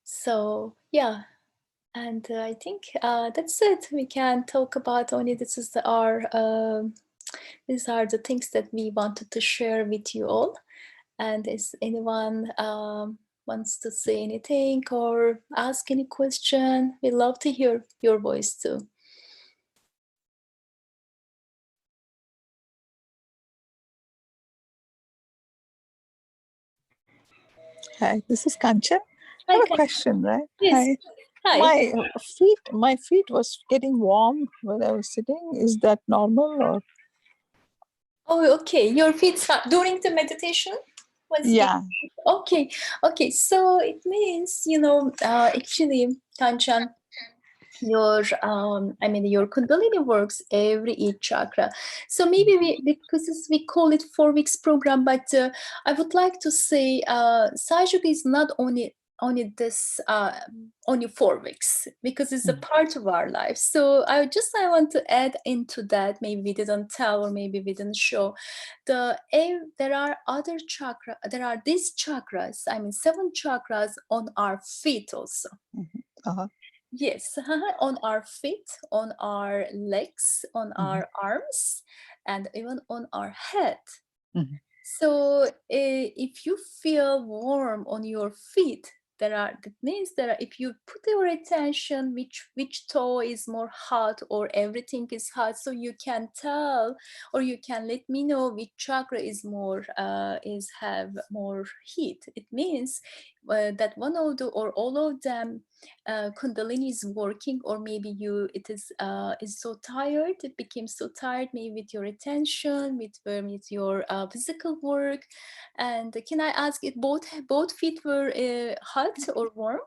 So yeah, and I think that's it. We can talk about only these are the things that we wanted to share with you all. And is anyone wants to say anything or ask any question, we love to hear your voice too. Hi, this is Kancha. I have a question, right? Yes. Hi. My feet was getting warm when I was sitting. Is that normal or? Oh, okay. Your feet during the meditation? Yeah. Okay. Okay. So it means, actually, Kanchan, your your Kundalini works every each chakra. So maybe because we call it 4 weeks program, but I would like to say Sahaja is not only this only 4 weeks, because it's a part of our life. So I want to add into that, maybe we didn't tell or maybe we didn't show, there are other chakra, there are these chakras, 7 chakras on our feet also. Uh-huh. Yes, on our feet, on our legs, on our arms, and even on our head. So if you feel warm on your feet, that means that if you put your attention which toe is more hot or everything is hot, so you can tell or you can let me know which chakra is more have more heat. It means that one of the or all of them Kundalini is working, or maybe it is so tired, it became so tired, maybe with your attention, with your physical work. And can I ask, it both feet were hot or warm?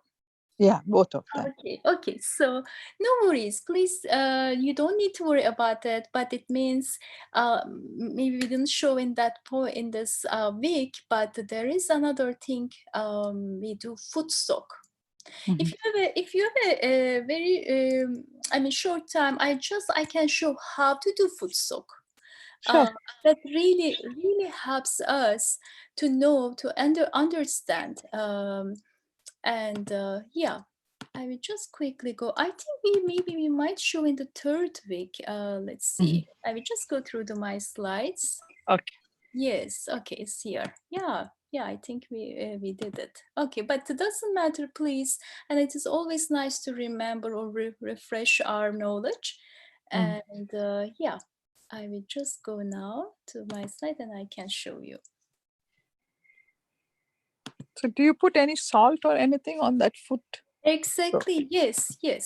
Yeah, both of them. Okay, so no worries, please. You don't need to worry about that, but it means maybe we didn't show in that point in this week, but there is another thing. We do foot soak. If you have a very short time, I can show how to do foot soak. Sure. That really helps us to know, to understand. And yeah, I will just quickly go. I think we might show in the 3rd week. Let's see. I will just go through my slides. Okay. Yes. Okay, it's here. Yeah. I think we did it. Okay, but it doesn't matter, please. And it is always nice to remember or refresh our knowledge. And yeah, I will just go now to my slide and I can show you. So do you put any salt or anything on that foot? Exactly. Yes. Okay.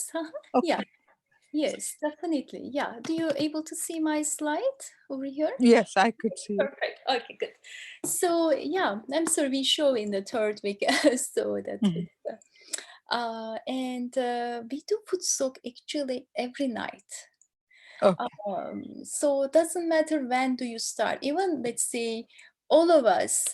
Yeah. Yes, definitely. Yeah. Do you able to see my slide over here? Yes, I could see it. Perfect. Okay, good. So yeah, I'm sorry, we show in the 3rd week, so that's it. And we do foot soak actually every night. Okay. So it doesn't matter when do you start. Even let's say all of us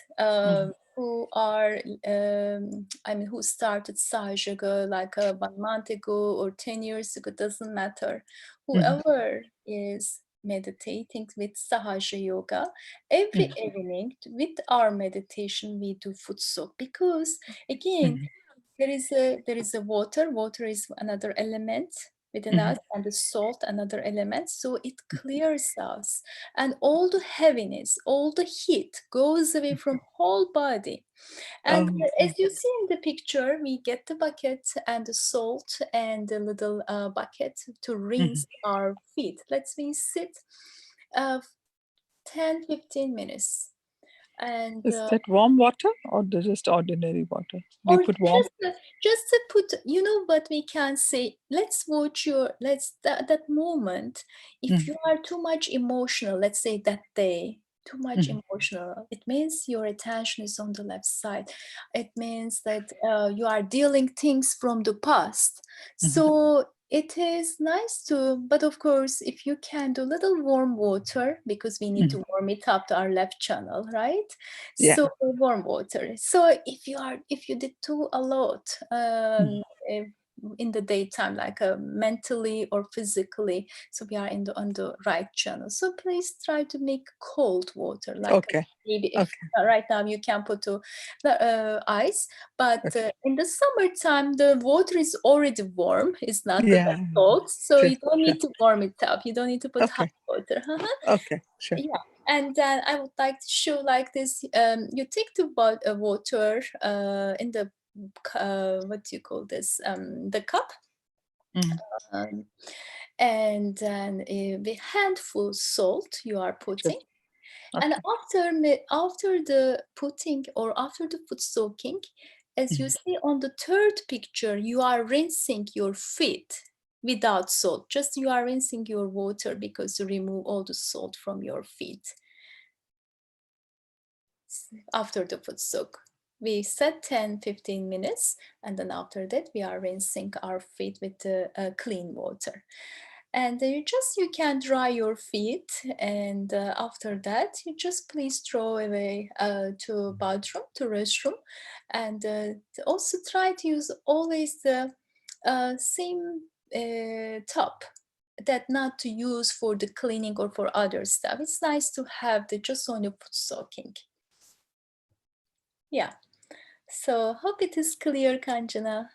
who are, who started Sahaja like 1 month ago or 10 years ago, doesn't matter. Whoever is meditating with Sahaja Yoga, every evening with our meditation, we do foot soak, because again, there is a water. Water is another element within us, and the salt another element. So it clears us, and all the heaviness, all the heat goes away from whole body. And as you see in the picture, we get the bucket and the salt and the little bucket to rinse our feet. Let's sit 10-15 minutes. And is that warm water or just ordinary water? Do you put warm? Just to put, what we can say, let's watch that moment. If you are too much emotional, let's say that day, too much emotional, it means your attention is on the left side. It means that you are dealing things from the past. So it is nice but of course, if you can do little warm water, because we need to warm it up to our left channel, right? Yeah. So warm water. So if you did too a lot in the daytime, like mentally or physically, so we are on the right channel. So please try to make cold water, like maybe if right now you can put the ice, but in the summertime the water is already warm. It's not that cold, so you don't need to warm it up. You don't need to put hot water. Okay, sure. Yeah. And then I would like to show like this. You take the water in the what do you call this? The cup, and then with handful salt you are putting. And after the putting or after the foot soaking, as you see on the 3rd picture, you are rinsing your feet without salt. Just you are rinsing your water because you remove all the salt from your feet. after the foot soak. We set 10-15 minutes, and then after that we are rinsing our feet with clean water. And you can dry your feet, and after that you just please throw away to bathroom, to restroom, and also try to use always the same tub, that not to use for the cleaning or for other stuff. It's nice to have the just only foot soaking. Yeah, so hope it is clear, Kanjana.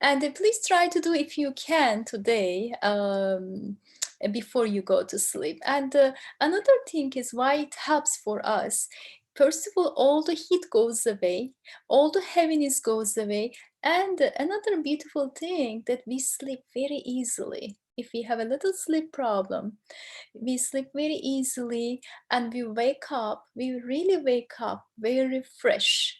And please try to do, if you can, today before you go to sleep. And another thing is why it helps for us. First of all the heat goes away, all the heaviness goes away, and another beautiful thing, that we sleep very easily. If we have a little sleep problem, we sleep very easily, and we really wake up very fresh,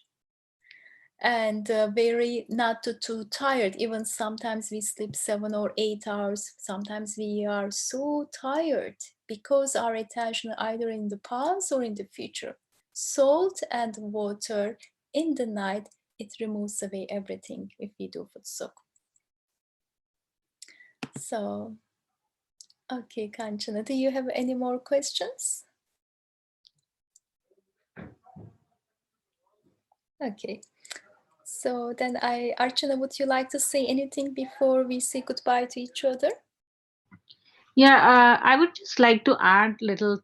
and very not too tired. Even sometimes we sleep 7 or 8 hours. Sometimes we are so tired because our attention either in the past or in the future. Salt and water in the night, it removes away everything if we do foot soak. So, okay, Kanchana, do you have any more questions? Okay. So then Archana, would you like to say anything before we say goodbye to each other? Yeah, I would just like to add little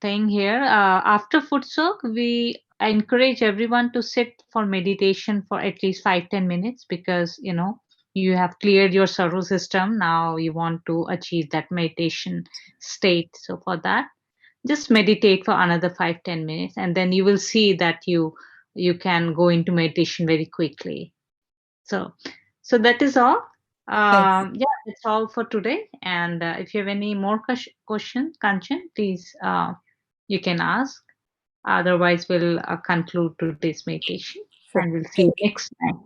thing here. After foot soak, I encourage everyone to sit for meditation for at least 5-10 minutes, because you have cleared your servo system. Now you want to achieve that meditation state. So for that, just meditate for another 5-10 minutes, and then you will see that you can go into meditation very quickly. So that is all. Yeah, that's all for today. And if you have any more questions, Kanchan, please you can ask. Otherwise, we'll conclude today's meditation, and we'll see you next time.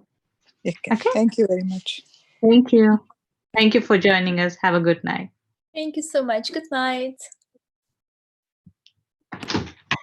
Okay. Thank you very much. Thank you. Thank you for joining us. Have a good night. Thank you so much. Good night.